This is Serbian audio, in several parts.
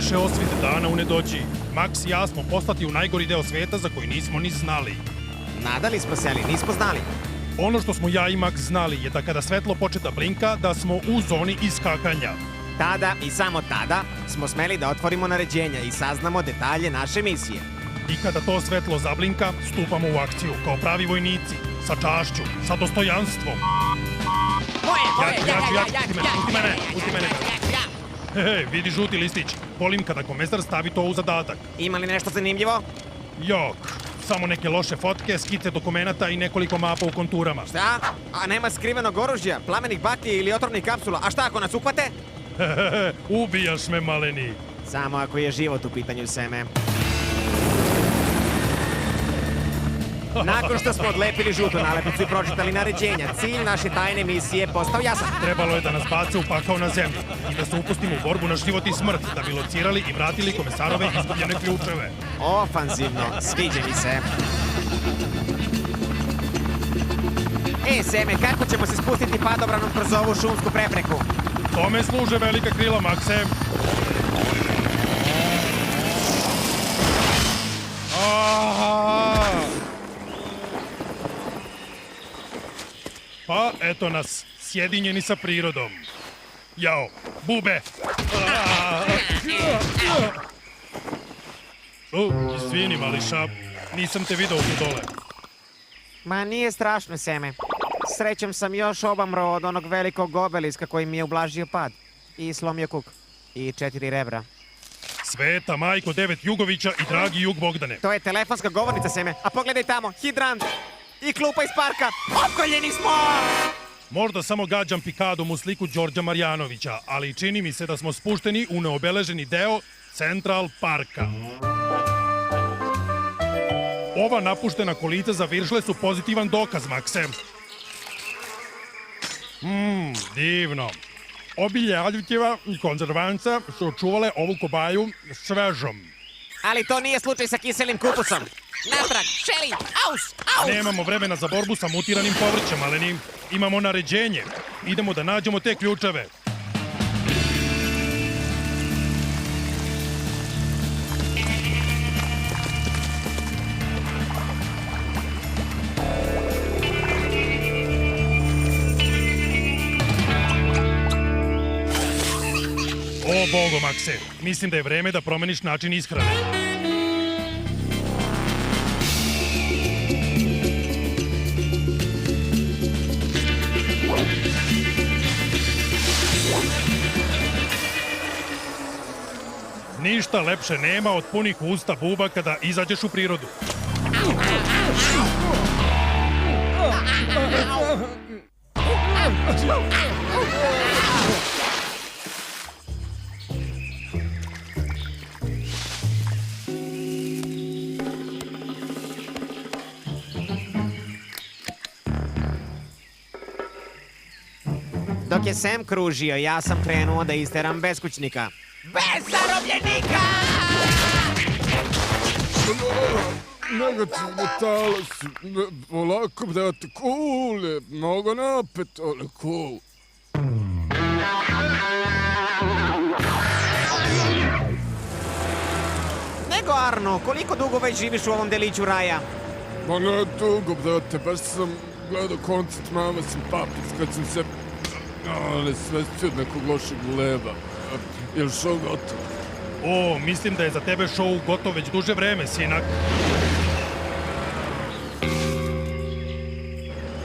beše osvite dana u nedoći. Max i ja smo poslati u najgori deo sveta za koji nismo ni znali. Nadali smo se, ali nismo znali. Ono što smo ja i Max znali je da kada svetlo počne da blinka, da smo u zoni iskakanja. Tada i samo tada smo smeli da otvorimo naređenja i saznamo detalje naše misije. I kada to svetlo zablinka, stupamo u akciju kao pravi vojnici, sa čašću, sa dostojanstvom. Uti mene. Hej, vidi žuti listić. Volim kada komesar stavi to u zadatak. Ima li nešto zanimljivo? Jok, samo neke loše fotke, skice dokumenata i nekoliko mapa u konturama. Šta? A nema skrivenog oružja, plamenih baklji ili otrovnih kapsula? A šta ako nas uhvate? Ubijaš me, maleni. Samo ako je život u pitanju, Seme. Nakon što smo odlepili žutu nalepnicu i pročitali naređenja, cilj naše tajne misije postao jasan. Trebalo je da nas bace u pakao na zemlji i da se upustimo u borbu na život i smrt, da bi locirali i vratili komesarove izgubljene ključeve. Ofanzivno, sviđa mi se. Seme, kako ćemo se spustiti padobranom kroz ovu šumsku prepreku? Tome služe velika krila, Makse. Pa, eto nas, sjedinjeni sa prirodom. Jao, bube! Izvini, mališa, nisam te video tu dole. Ma nije strašno, Seme. Srećem sam još obamro od onog velikog obeliska koji mi je ublažio pad. I slomio kuk. I 4 rebra. Sveta majko 9 Jugovića i dragi Jug Bogdane. To je telefonska govornica, Seme. A pogledaj tamo, hidrant i klupa iz parka. Opkoljeni smo! Možda samo gađam pikadom u sliku Đorđa Marjanovića, ali čini mi se da smo spušteni u neobeleženi deo Central Parka. Ova napuštena kolica za viršle su pozitivan dokaz, Makse. Divno. Obilje aditiva i konzervanca su očuvale ovu kobaju svežom. Ali to nije slučaj sa kiselim kupusom. Natrag, Šeli, aus! Nemamo vremena za borbu sa mutiranim povrćem, maleni. Imamo naređenje. Idemo da nađemo te ključeve. O, Bogo, Makse, mislim da je vreme da promeniš način ishrane. Ništa lepše nema od punih usta buba kada izađeš u prirodu. Dok je Sam kružio, ja sam krenuo da isteram beskućnika. Bez zarobljenika! Negativni talas, polako, brate, cool je, mnogo napet, ali cool. Nego, Arno, koliko dugo već živiš u ovom deliću raja? Ma ne dugo, brate, baš sam gledao koncert Mama sam papic kad sam se... ali svestio od nekog lošeg leba. Je li šou gotov? O, mislim da je za tebe šou gotov već duže vreme, sinak.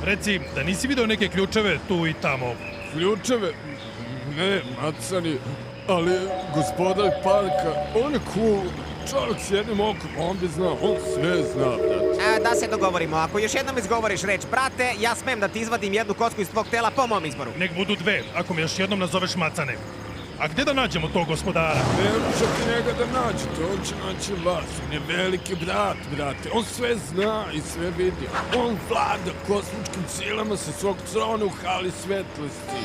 Reci, da nisi video neke ključeve tu i tamo? Ključeve? Ne, macani, ali gospodar parka, on je cool. Čovjek s jednim okom, on bi znao, on sve zna, brate. Da se dogovorimo, ako još jednom izgovoriš reč brate, ja smem da ti izvadim jednu kocku iz tvog tela po mom izboru. Nek budu 2, ako me još jednom nazoveš macane. A gde da nađemo tog gospodara? Ne možete njega da nađete, on će naći vas. On je veliki brat, brate. On sve zna i sve vidi. On vlada kosmičkim silama sa svog trona u hali svetlosti.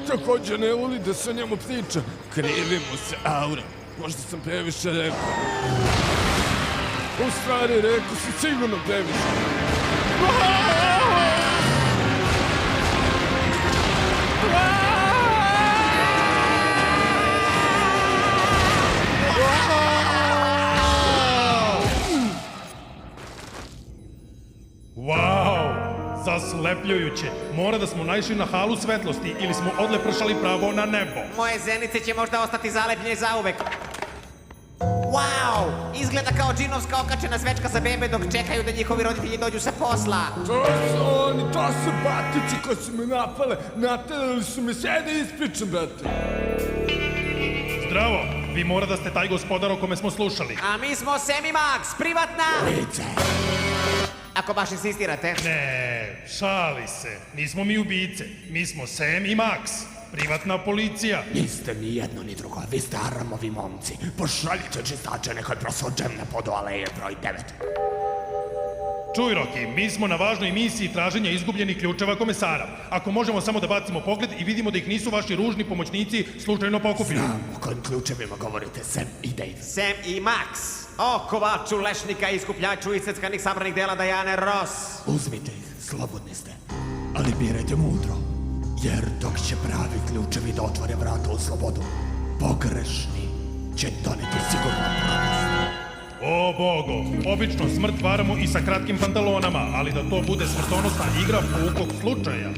Također ne voli da se o njemu priča. Krivi mu se aura. Možda sam previše rekao. U stvari, rekao si sigurno previše. Zaslepljujuće. Mora da smo naišli na halu svetlosti ili smo odlepršali pravo na nebo. Moje zenice će možda ostati zalepljene zauvek. Wow! Izgleda kao džinovska okačena svečka za bebe dok čekaju da njihovi roditelji dođu sa posla. To su oni, to su batici koji su me napale. Naterali su me, sve da ispričam, brate. Zdravo, vi mora da ste taj gospodar o kome smo slušali. A mi smo Sam i Max, privatna! Lice. Ako baš insistirate. Ne, šali se. Nismo mi ubice. Mi smo Sam i Max. Privatna policija. Niste ni jedno ni drugo, vi ste Aramovi momci. Pošaljite čistače nekoj prosuđem na podu aleje broj 9. Čuj, Roki, mi smo na važnoj misiji traženja izgubljenih ključeva komesara. Ako možemo samo da bacimo pogled i vidimo da ih nisu vaši ružni pomoćnici slučajno pokupili. Znam o kojim ključevima govorite, Sam i Dave. Sam i Max. O, kovaču lešnika, iskupljaču iseckanih sabranih dela Diane Ross. Uzmite ih, slobodni ste. Ali birajte mudro, jer dok će pravi ključevi da otvore vrata u slobodu, pogrešni će doneti sigurno propast. O, Bogo, obično smrt varamo i sa kratkim pantalonama, ali da to bude smrtonosna igra pukog slučaja.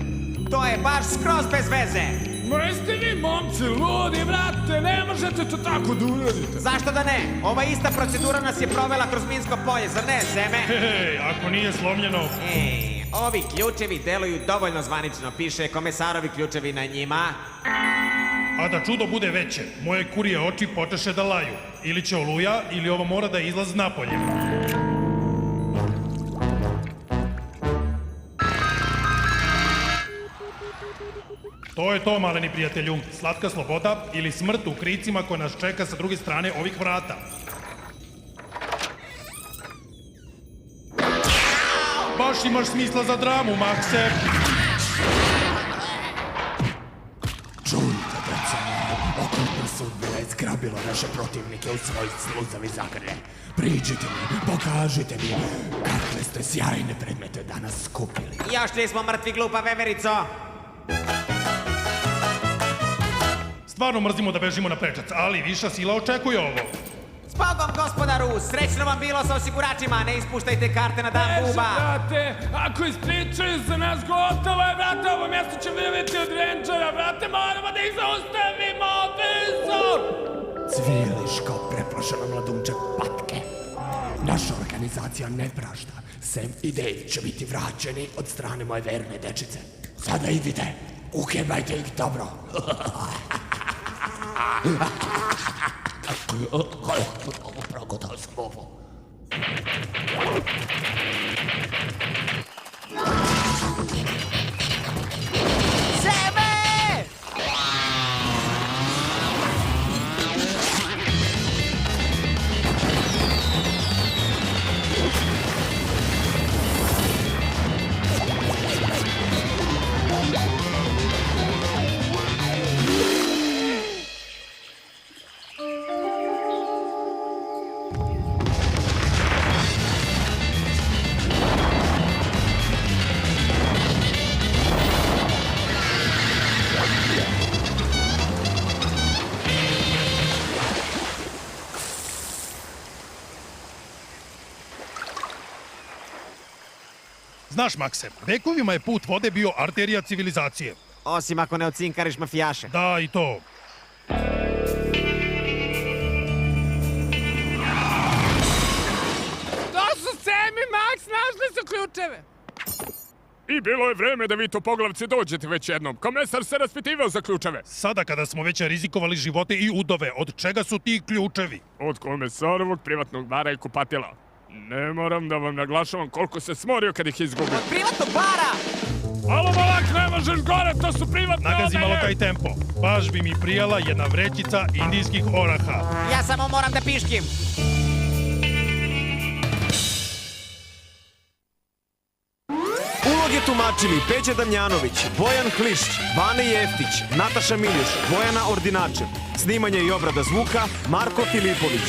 To je baš skroz bez veze. Ma jeste vi momci ludi, brate, ne možete to tako da uradite. Zašto da ne? Ova ista procedura nas je provela kroz Minsko polje, zar ne, Seme? Hej, ako nije slomljeno... Ej, ovi ključevi deluju dovoljno zvanično, piše komesarovi ključevi na njima. A da čudo bude veće, moje kurije oči počeše da laju. Ili će oluja, ili ovo mora da izlaz napolje. To je to, maleni prijatelju. Slatka sloboda ili smrt u kricima koja nas čeka sa druge strane ovih vrata. Baš imaš smisla za dramu, Makse. Čujte, deca, okrutna sudbina je zgrabila naše protivnike u svoj sluzavi zagrlje. Priđite mi, pokažite mi kakve ste sjajne predmete danas skupili. Još nismo mrtvi, glupa veverico. Stvarno mrzimo da bežimo na prečac, ali viša sila očekuje ovo. Zbogom, gospodaru, srećno vam bilo sa osiguračima, ne ispuštajte karte na dan buba. Brate, ako ispričaju za nas, gotovo je, brate, ovo mjesto će vrviti od renčara, brate, moramo da ih zaustavimo, brzo! Cviliš kao preplašena mladunče patke. Naša organizacija ne prašta. Sam i Dave će biti vraćeni od strane moje verne dečice. Sada idite, uhebajte ih dobro. Progotao sam ovo. Seme! Znaš, Makse, vekovima je put vode bio arterija civilizacije. Osim ako ne ocinkariš mafijaše. Da, i to. To su Sam i Max, našli su ključeve. I bilo je vreme da vi to poglavci dođete već jednom. Komesar se raspitivao za ključeve. Sada kada smo već rizikovali živote i udove, od čega su ti ključevi? Od komesarovog privatnog bara i kupatila. Ne moram da vam naglašavam koliko se smorio kad ih izgubio. Od privatnog bara! Alo, malak, ne možeš gore, to su privatne Nagazi malo odeje! taj tempo. Baš bi mi prijala jedna vrećica indijskih oraha. Ja samo moram da piškim. Uloge tumačili Peđa Damjanović, Bojan Hlišć, Bane Jeftić, Nataša Miljuš, Bojana Ordinačev. Snimanje i obrada zvuka Marko Filipović.